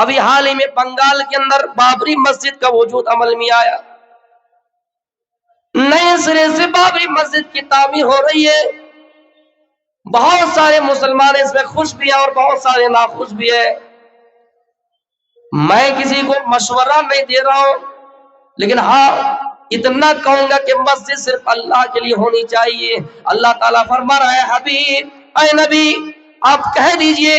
ابھی حال ہی میں بنگال کے اندر بابری مسجد کا وجود عمل میں آیا، نئے سرے سے بابری مسجد کی تعمیر ہو رہی ہے۔ بہت سارے مسلمان اس میں خوش بھی ہیں اور بہت سارے ناخوش بھی ہیں۔ میں کسی کو مشورہ نہیں دے رہا ہوں، لیکن ہاں اتنا کہوں گا کہ مسجد صرف اللہ کے لیے ہونی چاہیے۔ اللہ تعالیٰ فرما رہا ہے، حبیب اے نبی آپ کہہ دیجئے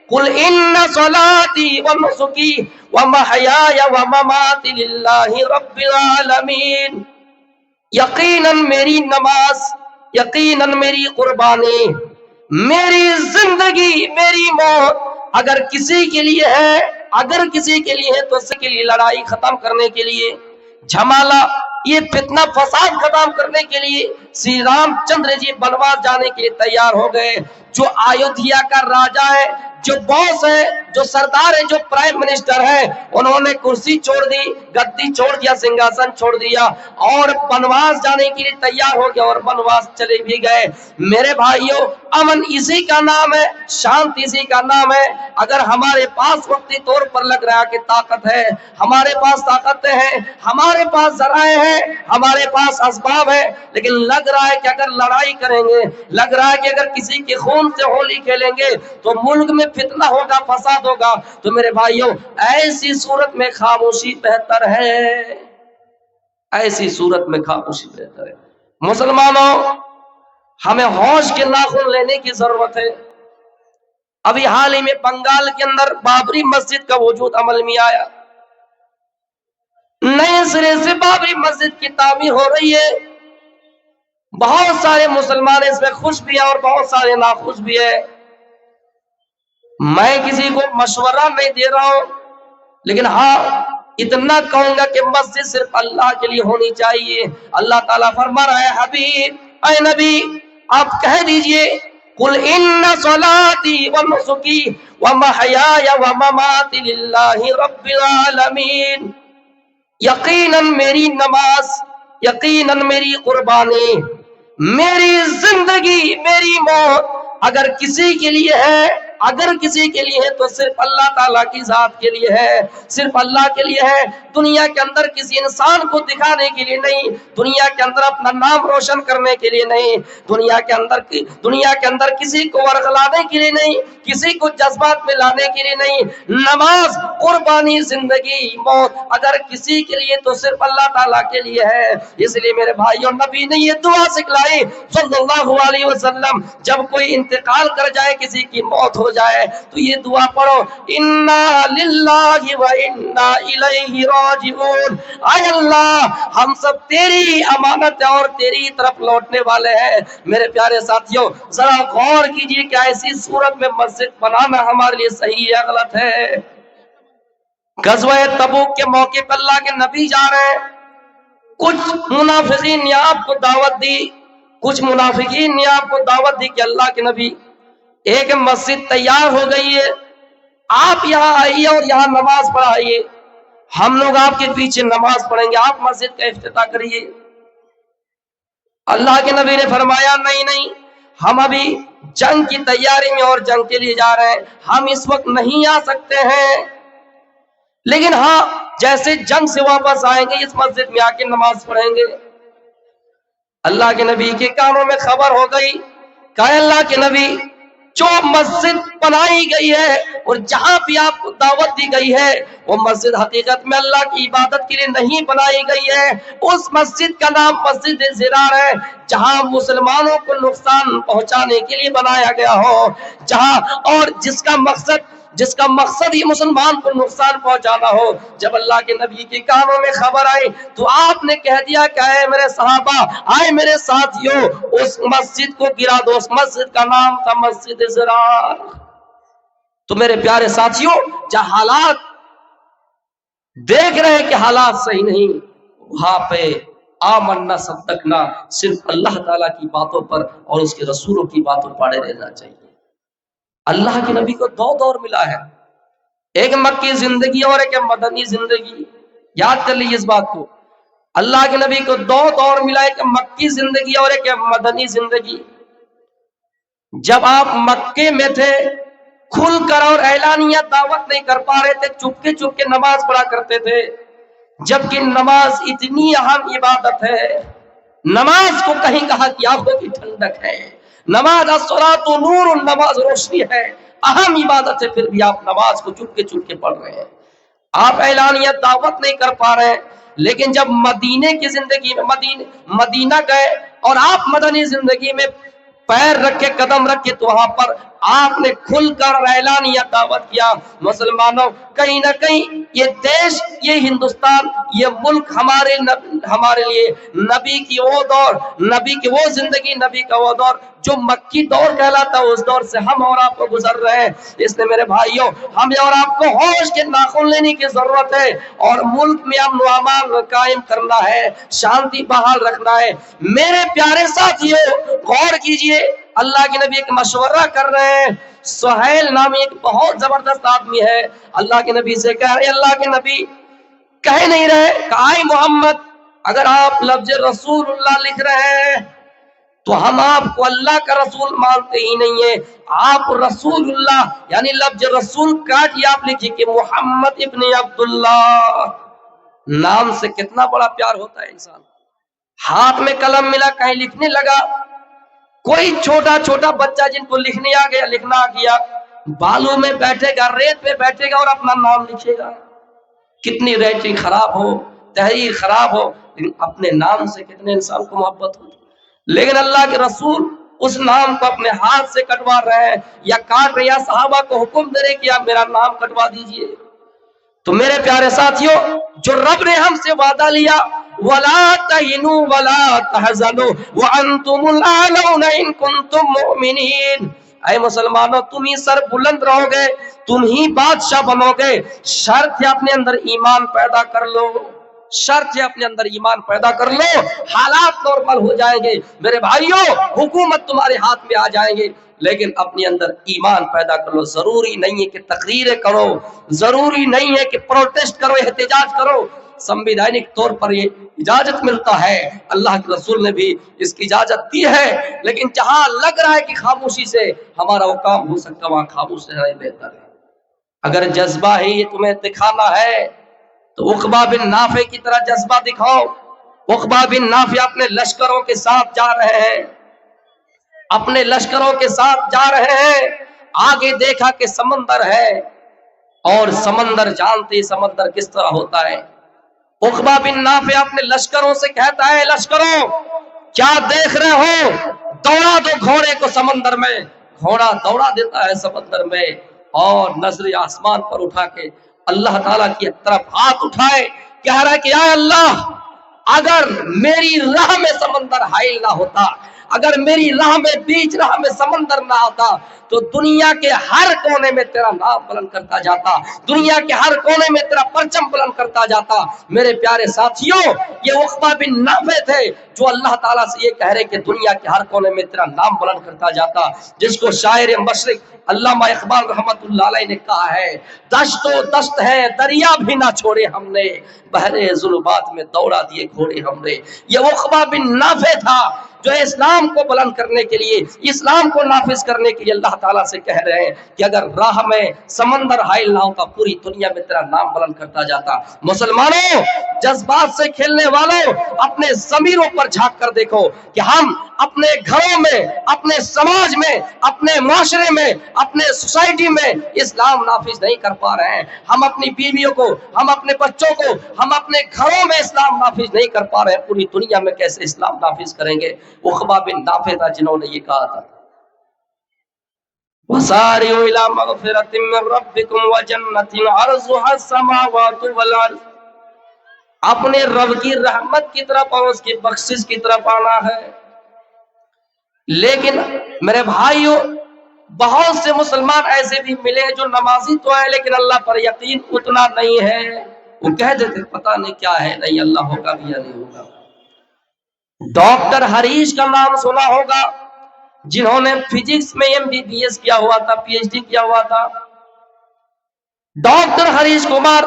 قل ان صلاتی ونسکی ومحیای ومماتی للہ رب العالمین، یقیناً میری نماز، یقیناً میری قربانی، میری زندگی، میری موت اگر کسی کے لیے ہے، اگر کسی کے لیے ہے تو اس کے لیے لڑائی ختم کرنے کے لیے، جھمالہ یہ فتنہ فساد ختم کرنے کے لیے श्री राम चंद्र जी बनवास जाने के लिए तैयार हो गए। जो अयोध्या का राजा है, जो बॉस है, जो सरदार है, जो प्राइम मिनिस्टर है, उन्होंने कुर्सी छोड़ दी, गद्दी छोड़ दिया, सिंहासन छोड़ दिया और बनवास जाने के लिए तैयार हो गया और बनवास चले भी गए। मेरे भाइयों, अमन इसी का नाम है, शांति इसी का नाम है। अगर हमारे पास वक्ती तौर पर लग रहा है कि ताकत है, हमारे पास ताकतें हैं, हमारे पास जराए हैं, हमारे पास असबाब है, लेकिन लग रहा है कि अगर लड़ाई करेंगे, लग रहा है कि अगर किसी के खून से होली खेलेंगे तो मुल्क में फितना होगा, फसाद होगा, तो मेरे भाइयों ऐसी सूरत में खामोशी बेहतर है, ऐसी सूरत में खामोशी बेहतर है। मुसलमानों, हमें होश के नाखून लेने की जरूरत है। अभी हाल ही में बंगाल के अंदर बाबरी मस्जिद का वजूद अमल में आया, नए सिरे से बाबरी मस्जिद की तामीर हो रही है। बहुत सारे मुसलमान इसमें खुश भी हैं और बहुत सारे नाखुश भी हैं। मैं किसी को मशवरा नहीं दे रहा हूं, लेकिन हाँ इतना कहूंगा कि मस्जिद सिर्फ अल्लाह के लिए होनी चाहिए। अल्लाह ताला फरमा रहा है, हबीब ऐ नबी आप कह दीजिए कुल इन्न सलाती व नुसुकी व महयाय व ममाती लिल्लाहि रब्बिल आलमीन, यकीनन मेरी नमाज, यकीनन मेरी कुर्बानी, मेरी जिंदगी, मेरी मौत अगर किसी के लिए है, अगर किसी के लिए है तो सिर्फ अल्लाह ताला की जात के लिए है, सिर्फ अल्लाह के लिए है। दुनिया के अंदर किसी इंसान को दिखाने के लिए नहीं, दुनिया के अंदर अपना नाम रोशन करने के लिए नहीं, दुनिया के अंदर किसी को वरगलाने के लिए नहीं, किसी को जज्बात में लाने के लिए नहीं। नमाज, कुर्बानी, जिंदगी, मौत अगर किसी के लिए तो सिर्फ अल्लाह ताला के लिए है। इसलिए मेरे भाइयों, नबी ने ये दुआ सिखलाई सल्लल्लाहु अलैहि वसल्लम, जब कोई इंतकाल कर जाए, किसी की मौत हो जाए तो ये दुआ पढ़ो, इन्ना लिल्लाहि व इन्ना इलैहि राजिऊन। आय अल्लाह, हम सब तेरी अमानत है और तेरी तरफ लौटने वाले हैं। मेरे प्यारे साथियों, जरा गौर कीजिए कि ऐसी सूरत में मस्जिद बनाना हमारे लिए सही है, गलत है। गज़वा तबूक के मौके पर अल्लाह के नबी जा रहे हैं, कुछ मुनाफिकीन ने आपको दावत दी, कुछ मुनाफिकीन ने आपको दावत दी कि अल्लाह के नबी एक मस्जिद तैयार हो गई है, आप यहाँ आइए और यहाँ नमाज पढ़ाइए, हम लोग आपके पीछे नमाज पढ़ेंगे, आप मस्जिद का इफ्तिताह करिए। अल्लाह के नबी ने फरमाया, नहीं नहीं, हम अभी जंग की तैयारी में और जंग के लिए जा रहे हैं, हम इस वक्त नहीं आ सकते हैं, लेकिन हाँ जैसे जंग से वापस आएंगे इस मस्जिद में आके नमाज पढ़ेंगे। अल्लाह के नबी के कानों में खबर हो गई, कहा अल्लाह के नबी, जो मस्जिद बनाई गई है और जहां भी आपको दावत दी गई है वो मस्जिद हकीकत में अल्लाह की इबादत के लिए नहीं बनाई गई है। उस मस्जिद का नाम मस्जिद ज़िरार है, जहां मुसलमानों को नुकसान पहुंचाने के लिए बनाया गया हो, जहां और जिसका मकसद ही मुसलमान को नुकसान पहुंचाना हो। जब अल्लाह के नबी के कानों में खबर आई तो आपने कह दिया कि आए मेरे सहाबा, आए मेरे साथियों, उस मस्जिद को गिरा दो। उस मस्जिद का नाम था मस्जिद ज़िरार। तो मेरे प्यारे साथियों, जहां हालात देख रहे हैं कि हालात सही नहीं, वहां पे आमन्ना सद्दकना सिर्फ अल्लाह ताला की बातों पर और उसके रसूलों की बातों पर अड़े रहना चाहिए। अल्लाह के नबी को दो दौर मिला है, एक मक्की जिंदगी और एक मदनी जिंदगी। याद कर लीजिए इस बात को, अल्लाह के नबी को दो दौर मिला, एक मक्की जिंदगी और एक मदनी जिंदगी। जब आप मक्के में थे کھل کر اور اعلانیہ دعوت نہیں کر پا رہے تھے، چپکے چپکے نماز پڑھا کرتے تھے، جبکہ نماز اتنی اہم عبادت ہے۔ نماز کو کہیں کہا کہ آنکھوں کی ٹھنڈک ہے، نماز الصلاۃ نور، نماز روشنی ہے، اہم عبادت ہے، پھر بھی آپ نماز کو چپکے چپکے پڑھ رہے ہیں، آپ اعلانیہ دعوت نہیں کر پا رہے ہیں۔ لیکن جب مدینے کی زندگی میں مدینہ گئے اور آپ مدنی زندگی میں پیر رکھ کے قدم رکھ کے، تو وہاں پر آپ نے کھل کر اعلانیہ دعوت کیا، مسلمانوں کہیں نہ کہیں یہ دیش، یہ ہندوستان، یہ ملک ہمارے لیے نبی کی وہ دور، نبی کی وہ زندگی، نبی کا وہ دور جو مکی دور کہلاتا ہے، اس دور سے ہم اور آپ کو گزر رہے ہیں۔ اس لیے میرے بھائیوں، ہمیں اور آپ کو ہوش کے ناخن لینے کی ضرورت ہے، اور ملک میں امن و امان قائم کرنا ہے، شانتی بحال رکھنا ہے۔ میرے پیارے ساتھیوں، غور کیجئے، اللہ کے نبی ایک مشورہ کر رہے ہیں۔ سہیل نامی ایک بہت زبردست آدمی ہے، اللہ کے نبی سے کہہ رہے، اللہ کے نبی کہہ نہیں رہے، کہا محمد اگر آپ لفظ رسول اللہ لکھ رہے ہیں تو ہم آپ کو اللہ کا رسول مانتے ہی نہیں ہیں، آپ رسول اللہ یعنی لفظ رسول کاٹیے، آپ لکھیے کہ محمد ابن عبداللہ۔ نام سے کتنا بڑا پیار ہوتا ہے انسان، ہاتھ میں قلم ملا، کہیں لکھنے لگا۔ کوئی چھوٹا چھوٹا بچہ جن کو لکھنے آ گیا، لکھنا آ گیا، بالوں میں بیٹھے گا، ریت پہ بیٹھے گا اور اپنا نام لکھے گا، کتنی رائٹنگ خراب ہو، تحریر خراب ہو، لیکن اپنے نام سے کتنے انسان کو محبت ہو۔ لیکن اللہ کے رسول اس نام کو اپنے ہاتھ سے کٹوا رہے ہیں، یا کاٹ رہے، یا صحابہ کو حکم دے رہے کہ آپ میرا نام کٹوا دیجئے۔ تو میرے پیارے ساتھیوں، جو رب نے ہم سے وعدہ لیا، وَلَا تَهِنُوا وَلَا تَحْزَنُوا وَأَنْتُمُ الْأَعْلَوْنَ إِن كُنتُم مُؤْمِنِينَ۔ اے مسلمانوں، تم ہی سر بلند رہو گے، تم ہی بادشاہ بنو گے، شرط ہے اپنے اندر ایمان پیدا کر لو، شرط ہے اپنے اندر ایمان پیدا کر لو، حالات نارمل ہو جائیں گے۔ میرے بھائیوں، حکومت تمہارے ہاتھ میں آ جائیں گے، لیکن اپنے اندر ایمان پیدا کر لو۔ ضروری نہیں ہے کہ تقریریں کرو، ضروری نہیں ہے کہ پروٹیسٹ کرو، احتجاج کرو، سمویدھانک طور پر یہ اجازت ملتا ہے، اللہ کے رسول نے بھی اس کی اجازت دی ہے، لیکن جہاں لگ رہا ہے کہ خاموشی سے ہمارا وہ کام ہو سکتا ہے، وہاں خاموش رہنا ہی بہتر ہے۔ اگر جذبہ ہی یہ تمہیں دکھانا ہے تو عقبہ بن نافع کی طرح جذبہ دکھاؤ۔ عقبہ بن نافع اپنے لشکروں کے ساتھ جا رہے ہیں، اپنے لشکروں کے ساتھ جا رہے ہیں، آگے دیکھا کہ سمندر ہے، اور سمندر جانتے سمندر کس طرح ہوتا ہے۔ عقبہ بن نافع اپنے لشکروں سے کہتا ہے، لشکروں کیا دیکھ رہے ہو، دوڑا دو گھوڑے کو سمندر میں۔ گھوڑا دوڑا دیتا ہے سمندر میں، اور نظر آسمان پر اٹھا کے اللہ تعالیٰ کی طرف ہاتھ اٹھائے، کہہ رہا ہے کہ اے اللہ، اگر میری راہ میں سمندر حائل نہ ہوتا، اگر میری راہ میں بیچ راہ میں سمندر نہ آتا، تو دنیا کے ہر کونے میں تیرا نام بلند کرتا جاتا، دنیا کے ہر کونے میں تیرا پرچم بلند کرتا جاتا۔ میرے پیارے ساتھیوں، یہ عقبہ بن نافع تھے جو اللہ تعالیٰ سے یہ کہہ رہے کہ دنیا کے ہر کونے میں تیرا نام بلند کرتا جاتا، جس کو شاعر مشرق علامہ اقبال رحمت اللہ علیہ نے کہا ہے، دشت و دشت ہے دریا بھی نہ چھوڑے ہم نے، بحر ظلمات میں دوڑا دیے گھوڑے ہم نے۔ یہ عقبہ بن نافع تھا جو اسلام کو بلند کرنے کے لیے، اسلام کو نافذ کرنے کے لیے اللہ تعالیٰ سے کہہ رہے ہیں کہ اگر راہ میں سمندر حائل نہ ہوتا، پوری دنیا میں تیرا نام بلند کرتا جاتا۔ مسلمانوں، جذبات سے کھیلنے والوں، اپنے ضمیروں پر جھانک کر دیکھو کہ ہم اپنے گھروں میں، اپنے سماج میں، اپنے معاشرے میں، اپنے سوسائٹی میں اسلام نافذ نہیں کر پا رہے ہیں۔ ہم اپنی بیویوں کو، ہم اپنے بچوں کو، ہم اپنے گھروں میں اسلام نافذ نہیں کر پا رہے ہیں، پوری دنیا میں کیسے اسلام نافذ کریں گے؟ عقبہ بن نافع تھا جنہوں نے یہ کہا تھا، وَسَارِعُوا إِلَىٰ مَغْفِرَةٍ مِّن رَّبِّكُمْ وَجَنَّةٍ عَرْضُهَا السَّمَاوَاتُ وَالْأَرْضُ۔ اپنے رب کی رحمت کی طرف اور اس کی بخشش کی طرف آنا ہے۔ لیکن میرے بھائیوں، بہت سے مسلمان ایسے بھی ملے جو نمازی تو ہے لیکن اللہ پر یقین اتنا نہیں ہے، وہ کہہ دیتے پتہ نہیں کیا ہے، نہیں اللہ ہوگا بھی یا نہیں ہوگا۔ ڈاکٹر ہریش کا نام سنا ہوگا، جنہوں نے فزکس میں MBBS کیا ہوا تھا، PhD کیا ہوا تھا۔ ڈاکٹر ہریش کمار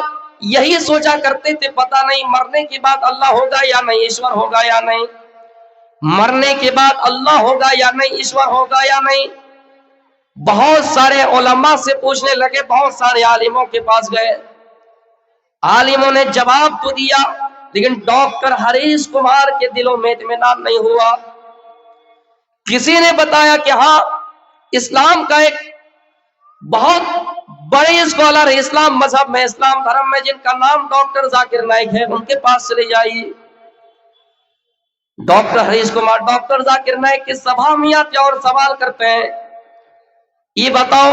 یہی سوچا کرتے تھے پتہ نہیں مرنے کے بعد اللہ ہوگا یا نہیں، ایشور ہوگا یا نہیں، مرنے کے بعد اللہ ہوگا یا نہیں، ایشور ہوگا یا نہیں۔ बहुत सारे उलमा से पूछने लगे, बहुत सारे आलिमों के पास गए, आलिमों ने जवाब तो दिया, लेकिन डॉक्टर हरीश कुमार के दिलों में इत्मीनान नहीं हुआ। किसी ने बताया कि हाँ, इस्लाम का एक बहुत बड़े स्कॉलर है इस्लाम मजहब में, इस्लाम धर्म में, जिनका नाम डॉक्टर जाकिर नाइक है, उनके पास चले जाइए। डॉक्टर हरीश कुमार डॉक्टर जाकिर नाइक की सभा में आते और सवाल करते हैं, ये बताओ,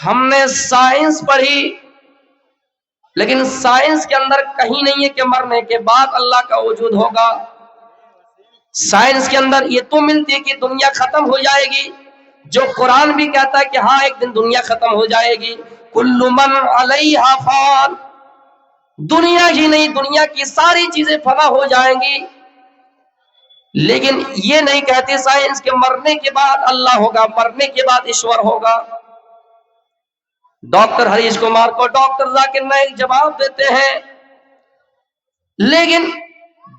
हमने साइंस पढ़ी, लेकिन साइंस के अंदर कहीं नहीं है कि मरने के बाद अल्लाह का वजूद होगा। साइंस के अंदर ये तो मिलती है कि दुनिया खत्म हो जाएगी, जो कुरान भी कहता है कि हाँ एक दिन दुनिया खत्म हो जाएगी, कुल्लु मन अलैहा फान, दुनिया ही नहीं दुनिया की सारी चीजें फना हो जाएंगी। लेकिन ये नहीं कहती साइंस के मरने के बाद अल्लाह होगा, मरने के बाद ईश्वर होगा। डॉक्टर हरीश कुमार को डॉक्टर जाकिर नाइक जवाब देते हैं, लेकिन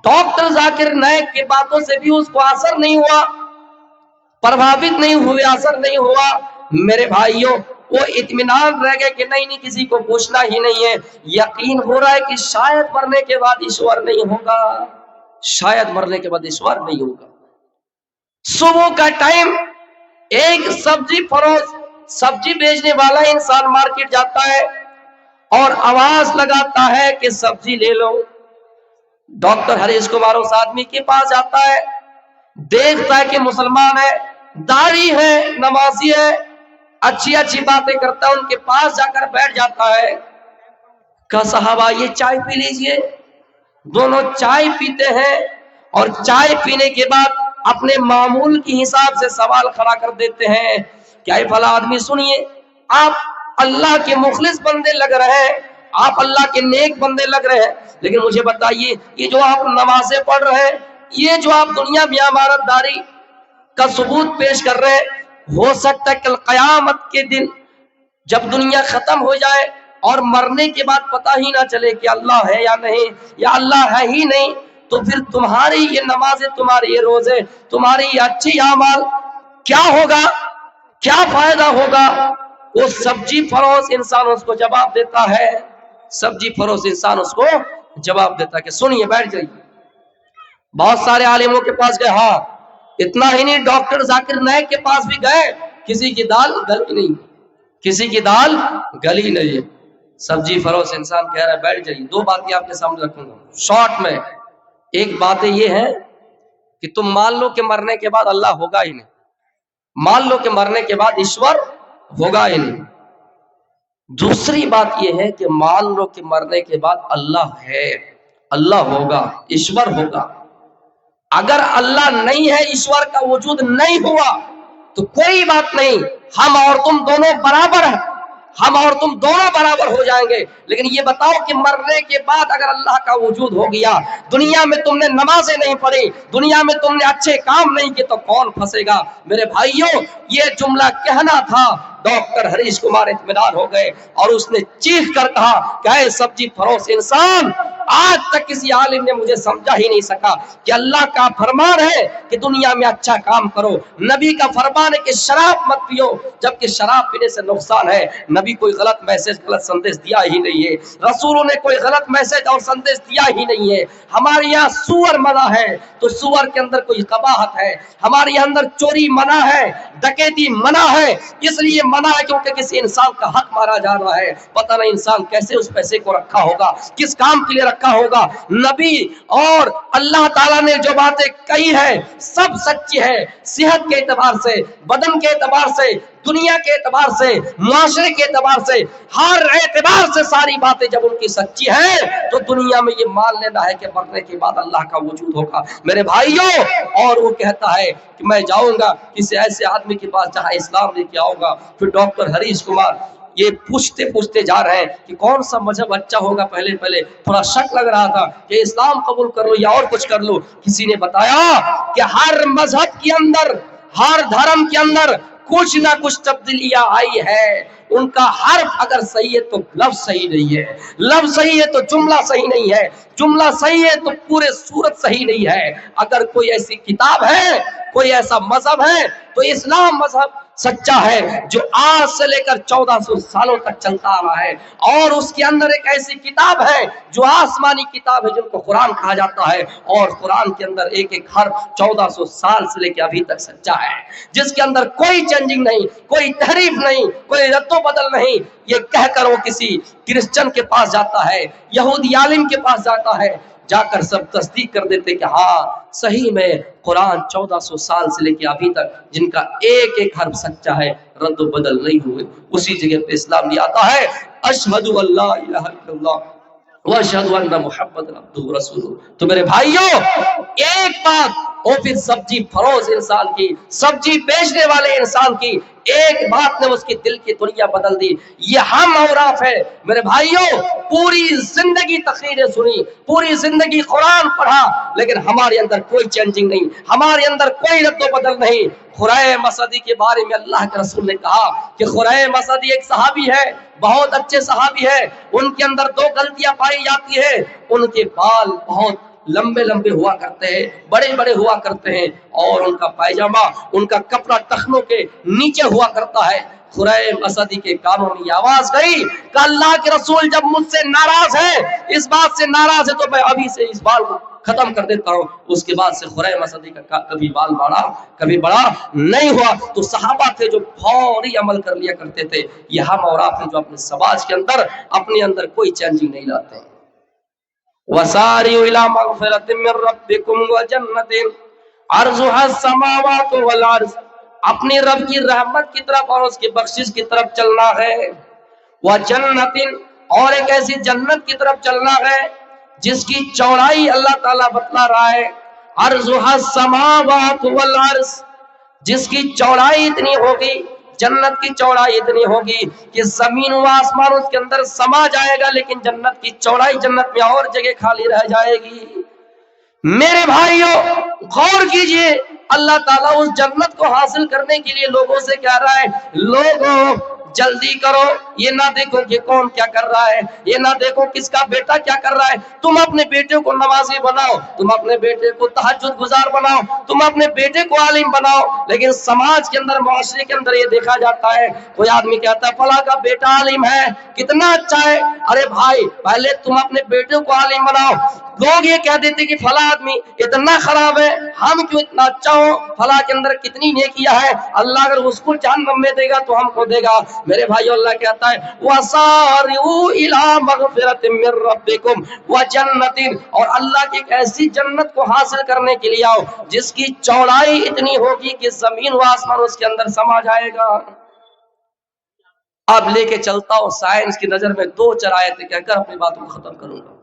डॉक्टर जाकिर नाइक की बातों से भी उसको असर नहीं हुआ, प्रभावित नहीं हुए, असर नहीं हुआ। मेरे भाइयों, वो इत्मीनान रह गए कि नहीं नहीं किसी को पूछना ही नहीं है, यकीन हो रहा है कि शायद मरने के बाद ईश्वर नहीं होगा, शायद मरने के बाद ईश्वर नहीं होगा। सुबह का टाइम एक सब्जी फरोश, सब्जी बेचने वाला इंसान मार्केट जाता है और आवाज लगाता है कि सब्जी ले लो। डॉक्टर हरीश कुमार उस आदमी के पास जाता है, देखता है कि मुसलमान है, दाढ़ी है, नमाजी है, अच्छी अच्छी बातें करता है, उनके पास जाकर बैठ जाता है। कहा साहब आइए चाय पी लीजिए। दोनों चाय पीते हैं और चाय पीने के बाद अपने मामूल के हिसाब से सवाल खड़ा कर देते हैं, क्या फला आदमी, सुनिए, आप अल्लाह के मुखलिस बंदे लग रहे हैं, आप अल्लाह के नेक बंदे लग रहे हैं, लेकिन मुझे बताइए, ये जो आप नमाजें पढ़ रहे हैं, ये जो आप दुनिया में अमानतदारी का सबूत पेश कर रहे हैं, हो सकता है कल कयामत के दिन जब दुनिया खत्म हो जाए और मरने के बाद पता ही ना चले कि अल्लाह है या नहीं, या अल्लाह है ही नहीं, तो फिर तुम्हारी ये नमाजें, तुम्हारे ये रोजे, तुम्हारी ये अच्छी अमाल क्या होगा, क्या फायदा होगा? वो सब्जी फरोश इंसान उसको जवाब देता है, सब्जी फरोश इंसान उसको जवाब देता है कि सुनिए बैठ जाइए। बहुत सारे आलिमों के पास गए, हाँ इतना ही नहीं, डॉक्टर जाकिर नाइक के पास भी गए, किसी की दाल गली नहीं, किसी की दाल गली नहीं है। सब्जी फरोश इंसान कह रहा है बैठ जाइए। दो बातें आपके सामने रखूंगा शॉर्ट में। एक बात ये है कि तुम मान लो कि मरने के बाद अल्लाह होगा ही नहीं, मान लो कि मरने के बाद ईश्वर होगा ही नहीं। दूसरी बात यह है कि मान लो कि मरने के बाद अल्लाह है, अल्लाह होगा, ईश्वर होगा। अगर अल्लाह नहीं है, ईश्वर का वजूद नहीं हुआ, तो कोई बात नहीं, हम और तुम दोनों बराबर हैं, हम और तुम दोनों बराबर हो जाएंगे। लेकिन ये बताओ कि मरने के बाद अगर अल्लाह का वजूद हो गया, दुनिया में तुमने नमाजें नहीं पढ़ी, दुनिया में तुमने अच्छे काम नहीं किए, तो कौन फंसेगा? मेरे भाइयों, ये जुमला कहना था, डॉक्टर हरीश कुमार इत्मीनान हो गए और उसने चीख कर कहा कि सब्जी फरोश इंसान, आज तक किसी आलिम ने मुझे समझा ही नहीं सका कि अल्लाह का फरमान है कि दुनिया में अच्छा काम करो, नबी का फरमान है कि शराब मत पियो, जबकि शराब पीने से नुकसान है। नबी कोई गलत मैसेज, गलत संदेश दिया ही नहीं है, रसूलों ने कोई गलत मैसेज और संदेश दिया ही नहीं है। हमारे यहाँ सुअर मना है तो सुअर के अंदर कोई कबाहत है, हमारे यहाँ अंदर चोरी मना है, डकैती मना है, इसलिए मना है क्योंकि किसी इंसान का हक मारा जा रहा है। पता नहीं इंसान कैसे उस पैसे को रखा होगा, किस काम के लिए रखा होगा। नबी और अल्लाह ताला ने जो बातें कही है सब सच्ची है, सेहत के एतबार से, बदन के एतबार से, दुनिया के एतबार से, मुआशरे के एतबार से, हर एतबार से सारी बातें जब उनकी सच्ची है तो दुनिया में ये मान लेना है कि मरने के बाद अल्लाह का वजूद होगा। मेरे भाइयों, और वो कहता है कि मैं जाऊंगा किसी ऐसे आदमी के पास जहां इस्लाम लेके आऊंगा। फिर डॉक्टर हरीश कुमार ये पूछते पूछते जा रहे हैं कि कौन सा मजहब अच्छा होगा। पहले पहले थोड़ा शक लग रहा था कि इस्लाम कबूल कर लो या और कुछ कर लो। किसी ने बताया कि हर मजहब के अंदर, हर धर्म के अंदर कुछ ना कुछ तब्दीलियां आई है। उनका हर्फ अगर सही है तो लफ्ज सही नहीं है, लफ्ज सही है तो जुमला सही नहीं है, जुमला सही है तो पूरे सूरत सही नहीं है। अगर कोई ऐसी किताब है, कोई ऐसा मजहब है तो इस्लाम मजहब سچا ہے جو آج سے لے کر 1400 سالوں تک چلتا آ رہا ہے، اور اس کے اندر ایک ایسی کتاب ہے جو آسمانی کتاب ہے جن کو قرآن کہا جاتا ہے، اور قرآن کے اندر ایک ایک حرف 1400 سال سے لے کے ابھی تک سچا ہے، جس کے اندر کوئی چینجنگ نہیں، کوئی تحریف نہیں، کوئی رد و بدل نہیں۔ یہ کہہ کر وہ کسی کرسچن کے پاس جاتا ہے، یہودی عالم کے پاس جاتا ہے، جا کر سب تصدیق کر دیتے کہ ہاں صحیح میں قرآن 1400 سال سے لے کے ابھی تک جن کا ایک ایک حرف سچا ہے، رد و بدل نہیں ہوئے۔ اسی جگہ پہ اسلام بھی آتا ہے، اشہد ان لا الہ الا اللہ واشہد ان محمد عبدہ ورسولہ۔ تو میرے بھائیوں، ایک بات، اور پھر سبزی فروش انسان کی، سبزی بیچنے والے انسان کی ایک بات نے اس کی دل کی دنیا بدل دی۔ یہ ہم اوراف ہے میرے بھائیوں، پوری زندگی تقریریں سنی، پوری زندگی قرآن پڑھا، لیکن ہمارے اندر کوئی چینجنگ نہیں، ہمارے اندر کوئی رد و بدل نہیں۔ خریم اسدی کے بارے میں اللہ کے رسول نے کہا کہ خریم اسدی ایک صحابی ہے، بہت اچھے صحابی ہے، ان کے اندر دو غلطیاں پائی جاتی ہے، ان کے بال بہت لمبے لمبے ہوا کرتے ہیں، بڑے بڑے ہوا کرتے ہیں، اور ان کا پائجامہ، ان کا کپڑا ٹخنوں کے نیچے ہوا کرتا ہے۔ خریم اسدی کے کانوں میں یہ آواز گئی کہ اللہ کے رسول جب مجھ سے ناراض ہے، اس بات سے ناراض ہے، تو میں ابھی سے اس بال کو ختم کر دیتا ہوں۔ اس کے بعد سے خریم اسدی کا کبھی بال بڑا کبھی بڑا نہیں ہوا۔ تو صحابہ تھے جو فوری عمل کر لیا کرتے تھے۔ یہ ہم اور آپ ہیں جو اپنے سماج کے اندر اپنے اندر کوئی چینجنگ نہیں لاتے ہیں۔ وَسَارِعُوا إِلَىٰ مَغْفِرَةٍ مِّن رَّبِّكُمْ وَجَنَّةٍ عَرْضُهَا السَّمَاوَاتُ وَالْأَرْضُ، اپنی رب کی رحمت کی طرف اور اس کی بخشش کی طرف چلنا ہے۔ وَجَنَّةٍ، اور ایک ایسی جنت کی طرف چلنا ہے جس کی چوڑائی اللہ تعالیٰ بتلا رہا ہے، عَرْضُهَا السَّمَاوَاتُ وَالْأَرْضُ، جس کی چوڑائی اتنی ہوگی، جنت کی چوڑائی اتنی ہوگی کہ زمین و آسمان اس کے اندر سما جائے گا، لیکن جنت کی چوڑائی، جنت میں اور جگہ خالی رہ جائے گی۔ میرے بھائیوں غور کیجئے، اللہ تعالیٰ اس جنت کو حاصل کرنے کے لیے لوگوں سے کہہ رہا ہے، لوگوں جلدی کرو، یہ نہ دیکھو کہ کون کیا کر رہا ہے، یہ نہ دیکھو کس کا بیٹا کیا کر رہا ہے، تم اپنے بیٹے کو نمازی بناؤ، تم اپنے بیٹے کو تہجد گزار بناؤ، تم اپنے بیٹے کو عالم بناؤ۔ لیکن سماج کے اندر، معاشرے کے اندر یہ دیکھا جاتا ہے، کوئی آدمی کہتا ہے فلاں کا بیٹا عالم ہے، کتنا اچھا ہے۔ ارے بھائی، پہلے تم اپنے بیٹے کو عالم بناؤ۔ لوگ یہ کہہ دیتے کہ فلاں آدمی اتنا خراب ہے، ہم کیوں اتنا اچھا ہو، فلاں کے اندر کتنی نیکیاں ہے، اللہ اگر اس کو جہنم میں دے گا تو ہم کو دے گا۔ میرے بھائیو، اللہ کہتا ہے وَسَارِعُوا إِلَىٰ مَغْفِرَةٍ مِّن رَّبِّكُمْ وَجَنَّةٍ، اور اللہ کی ایک ایسی جنت کو حاصل کرنے کے لیے آؤ جس کی چوڑائی اتنی ہوگی کہ زمین و آسمان اس کے اندر سما جائے گا۔ اب لے کے چلتا ہوں سائنس کی نظر میں دو چار آیتیں کہہ کر اپنی باتوں کو ختم کروں گا۔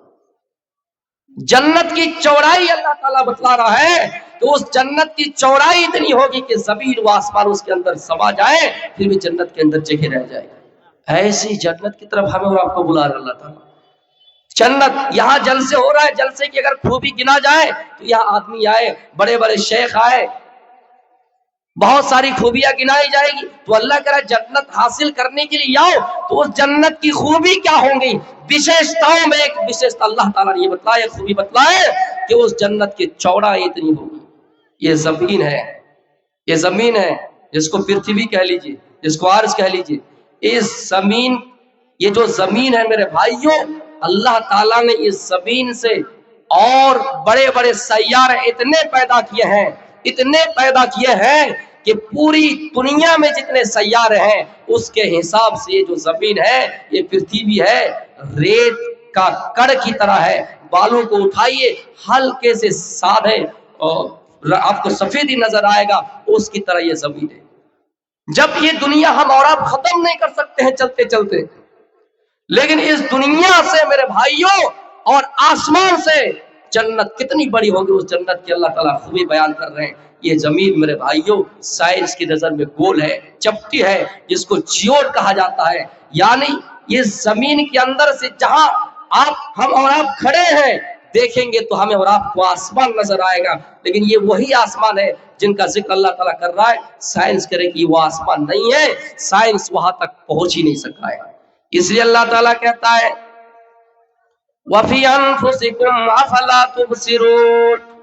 جنت کی چوڑائی اللہ تعالیٰ بتلا رہا ہے تو اس جنت کی چوڑائی اتنی ہوگی کہ زمین و آسمان اس کے اندر سما جائے، پھر بھی جنت کے اندر جگہ رہ جائے گا۔ ایسی جنت کی طرف ہمیں اور آپ کو بلا رہا اللہ تعالیٰ۔ جنت، یہاں جلسے ہو رہا ہے، جلسے کی اگر خوبی گنا جائے تو یہاں آدمی آئے، بڑے بڑے شیخ آئے، بہت ساری خوبیاں گنائی جائے گی، تو اللہ کہہ رہا ہے جنت حاصل کرنے کے لیے آؤ تو اس جنت کی خوبی کیا ہوں گی، وشیشتاؤں میں ایک وشیشتا اللہ تعالیٰ نے یہ بتلایا، خوبی بتلائے کہ اس جنت کی چوڑائی اتنی ہوگی۔ یہ زمین ہے، یہ زمین ہے جس کو پرتھوی کہہ لیجئے، جس کو عرض کہہ لیجئے، اس زمین، یہ جو زمین ہے میرے بھائیوں، اللہ تعالیٰ نے اس زمین سے اور بڑے بڑے سیارے اتنے پیدا کیے ہیں، اتنے پیدا کیے ہیں کہ پوری دنیا میں جتنے سیارے ہیں اس کے حساب سے یہ جو زمین ہے، یہ پرتھوی ہے، ریت کا کڑ کی طرح ہے۔ بالوں کو اٹھائیے، ہلکے سے سادے آپ کو سفیدی نظر آئے گا، اس کی طرح یہ زمین ہے۔ جب یہ دنیا ہم اور آپ ختم نہیں کر سکتے ہیں چلتے چلتے، لیکن اس دنیا سے میرے بھائیوں اور آسمان سے جنت کتنی بڑی ہوگی، اس جنت کی اللہ تعالیٰ خوبی بیان کر رہے ہیں۔ یہ زمین میرے بھائیوں سائنس کی نظر میں گول ہے، چپٹی ہے، جس کو جیوڈ کہا جاتا ہے، یعنی یہ زمین کے اندر سے جہاں ہم اور آپ کھڑے ہیں دیکھیں گے تو ہمیں اور آپ کو آسمان نظر آئے گا، لیکن یہ وہی آسمان ہے جن کا ذکر اللہ تعالیٰ کر رہا ہے۔ سائنس کرے کہ وہ آسمان نہیں ہے، سائنس وہاں تک پہنچ ہی نہیں سکا ہے۔ اس لیے اللہ تعالیٰ کہتا ہے وَفِي أَنفُسِكُمْ أَفَلَا تُبْصِرُونَ،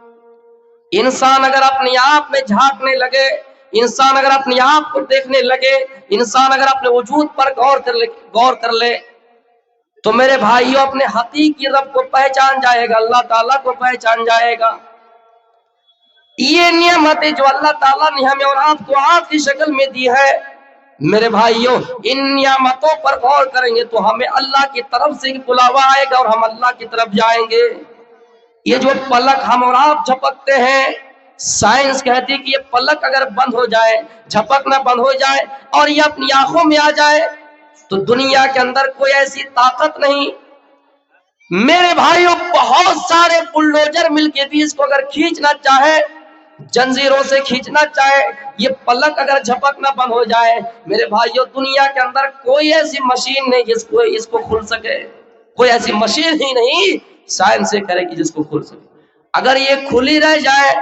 انسان اگر اپنے آپ میں جھانکنے لگے، इंसान अगर अपने आप को देखने लगे, इंसान अगर अपने वजूद पर गौर कर ले तो मेरे भाइयों अपने हकीकी रब को पहचान जाएगा, अल्लाह ताला को पहचान जाएगा। ये नियमतें जो अल्लाह ताला ने हमें और आपको आज की शक्ल में दी है, मेरे भाइयों इन नियामतों पर गौर करेंगे तो हमें अल्लाह की तरफ से बुलावा आएगा और हम अल्लाह की तरफ जाएंगे। ये जो पलक हम और आप झपकते हैं, साइंस कहती है कि ये पलक अगर बंद हो जाए, झपकना बंद हो जाए और ये अपनी आंखों में आ जाए तो दुनिया के अंदर कोई ऐसी ताकत नहीं। मेरे भाइयों बहुत सारे बुलडोजर मिलके भी इसको अगर खींचना चाहे, जंजीरों से खींचना चाहे, ये पलक अगर झपकना बंद हो जाए, मेरे भाइयों दुनिया के अंदर कोई ऐसी मशीन नहीं जिसको इसको खुल सके। कोई ऐसी मशीन ही नहीं साइंस से करेगी जिसको खुल सके। अगर ये खुली रह जाए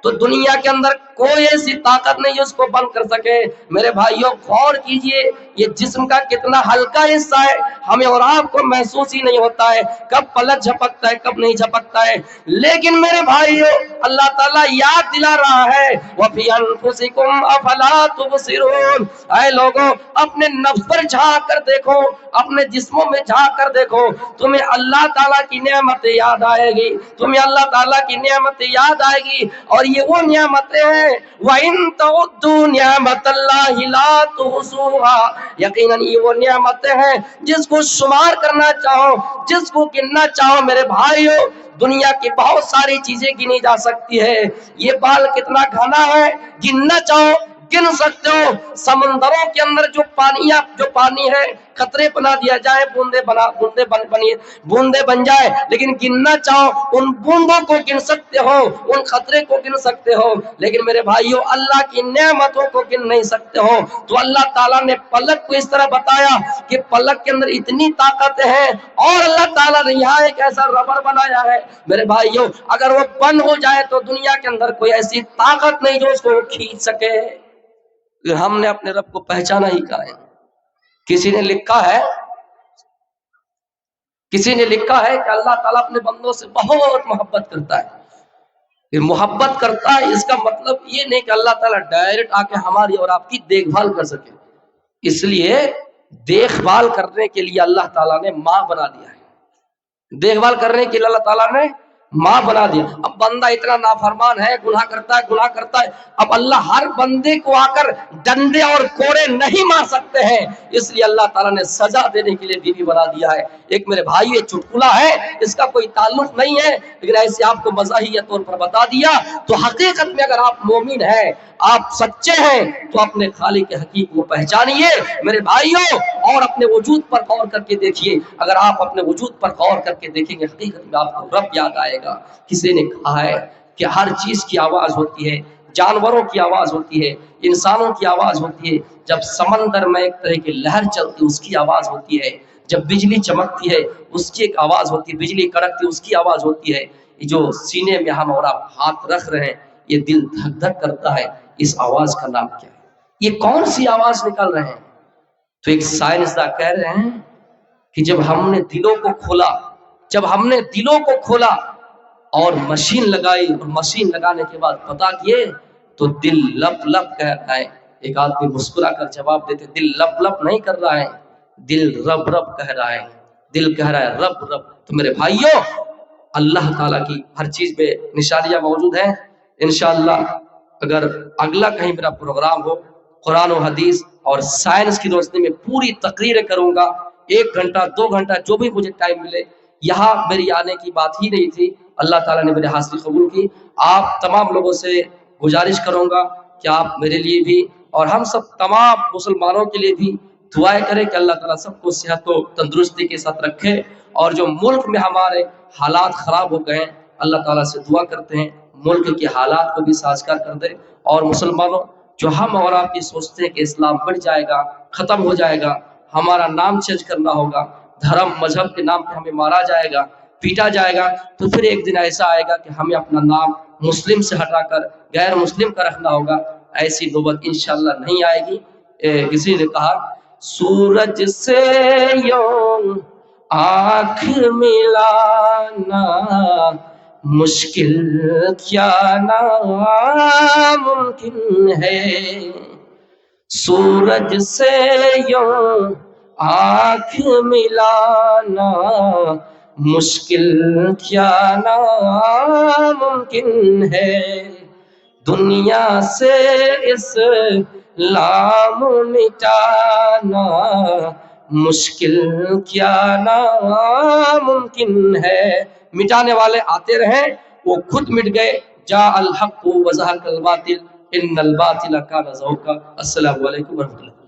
तो दुनिया के अंदर कोई ऐसी ताकत नहीं है उसको बंद कर सके। मेरे भाइयों गौर कीजिए, ये जिस्म का कितना हल्का हिस्सा है, हमें और आपको महसूस ही नहीं होता है कब पलक झपकता है कब नहीं झपकता है। लेकिन मेरे भाइयों अल्लाह ताला याद दिला रहा है, वफी अनफुसिकुम अफला तुबसिरून, ऐ लोगों अपने नफ्स पर झांक कर देखो, अपने जिस्मों में झांक कर देखो, तुम्हें अल्लाह ताला की नेमतें याद आएगी, तुम्हें अल्लाह ताला की नेमतें याद आएगी। और ये वो नेमतें हैं, वइन तउद्दू निअमतल्लाहि ला तुहसूहा, यकीनन ये वो नेमतें हैं जिसको शुमार करना चाहो, जिसको गिनना चाहो मेरे भाइयों दुनिया की बहुत सारी चीजें गिनी जा सकती है। ये बाल कितना घना है गिनना चाहो गिन सकते हो। समंदरों के अंदर जो पानी है खतरे बना दिया जाए, बूंदे बन जाए, लेकिन गिनना चाहो उन बूंदों को गिन सकते हो, उन खतरे को गिन सकते हो। लेकिन मेरे भाइयों अल्लाह की नेमतों को गिन नहीं सकते हो। तो अल्लाह ताला ने पलक को इस तरह बताया कि पलक के अंदर इतनी ताकत है, और अल्लाह ताला ने यहाँ एक ऐसा रबर बनाया है मेरे भाइयों, अगर वो बंद हो जाए तो दुनिया के अंदर कोई ऐसी ताकत नहीं जो उसको खींच सके। हमने अपने रब को पहचाना ही कहा है। किसी ने लिखा है कि अल्लाह ताला अपने बंदों से बहुत मोहब्बत करता है। ये मोहब्बत करता है इसका मतलब ये नहीं कि अल्लाह ताला डायरेक्ट आके हमारी और आपकी देखभाल कर सके, इसलिए देखभाल करने के लिए अल्लाह ताला ने माँ बना दिया है। देखभाल करने के लिए अल्लाह ताला ने माँ बना दिया। अब बंदा इतना नाफरमान है, गुनाह करता है, अब अल्लाह हर बंदे को आकर डंडे और कोड़े नहीं मार सकते हैं, इसलिए अल्लाह ताला ने सजा देने के लिए बीवी बना दिया है। एक मेरे भाई ये चुटकुला है, इसका कोई ताल्लुक नहीं है, लेकिन ऐसे आपको मज़ाहिया तौर पर बता दिया। तो हकीकत में अगर आप मोमिन हैं, आप सच्चे हैं, तो अपने खालिक हकीक को पहचानिए मेरे भाइयों, और अपने वजूद पर गौर करके देखिए। अगर आप अपने वजूद पर गौर करके देखेंगे हकीकत में आपको रब याद आएगा। किसी ने कहा है कि हर चीज की आवाज होती है, जानवरों की आवाज होती है, इंसानों की आवाज होती है, जब समंदर में एक तरह की लहर चलती है उसकी आवाज होती है, जब बिजली चमकती है उसकी एक आवाज होती है, बिजली कड़कती है उसकी आवाज होती है। जो सीने में हम और आप हाथ रख रहे हैं, ये दिल धक धक करता है, इस आवाज का नाम क्या है? ये कौन सी आवाज निकल रहे हैं? तो एक साइंसदान कह रहे हैं कि जब हमने दिलों को खोला और मशीन लगाई, और मशीन लगाने के बाद पता किए तो दिल लप लप कह रहा है। एक आदमी मुस्कुरा कर जवाब देते, दिल लप लप नहीं कर रहा है, दिल रब रब कह रहा है, दिल कह रहा है रब रब। तो मेरे भाइयों अल्लाह ताला की हर चीज में निशानियां मौजूद हैं। इंशाअल्लाह अगर अगला कहीं मेरा प्रोग्राम हो, कुरान और हदीस और साइंस की रोशनी में पूरी तकरीरें करूंगा, 1 घंटा 2 घंटा जो भी मुझे टाइम मिले। यहाँ मेरी आने की बात ही नहीं थी, अल्लाह ताला ने मेरे हाजिरी कबूल की। आप तमाम लोगों से गुजारिश करूंगा कि आप मेरे लिए भी और हम सब तमाम मुसलमानों के लिए भी दुआएं करें कि अल्लाह ताला सबको सेहत व तंदुरुस्ती के साथ रखे। और जो मुल्क में हमारे हालात खराब हो गए हैं, अल्लाह ताला से दुआ करते हैं मुल्क के हालात को भी साजगार कर दे। और मुसलमानों, जो हम और आप ये सोचते हैं कि इस्लाम बढ़ जाएगा, खत्म हो जाएगा, हमारा नाम चेंज करना होगा, धर्म मजहब के नाम पे हमें मारा जाएगा, पीटा जाएगा, तो फिर एक दिन ऐसा आएगा कि हमें अपना नाम मुस्लिम से हटाकर गैर मुस्लिम का रखना होगा। ऐसी नौबत इंशाअल्लाह नहीं आएगी। किसी ने कहा सूरज से यूं आँख मिलाना مشکل کیا ناممکن ہے، سورج سے یوں آنکھ ملانا مشکل کیا ناممکن ہے، دنیا سے اسلام مٹانا مشکل کیا ناممکن ہے۔ مٹانے والے آتے رہیں، وہ خود مٹ گئے۔ جاء الحق وزہق الباطل ان الباطل کان زہوقا۔ السلام علیکم ورحمۃ اللہ۔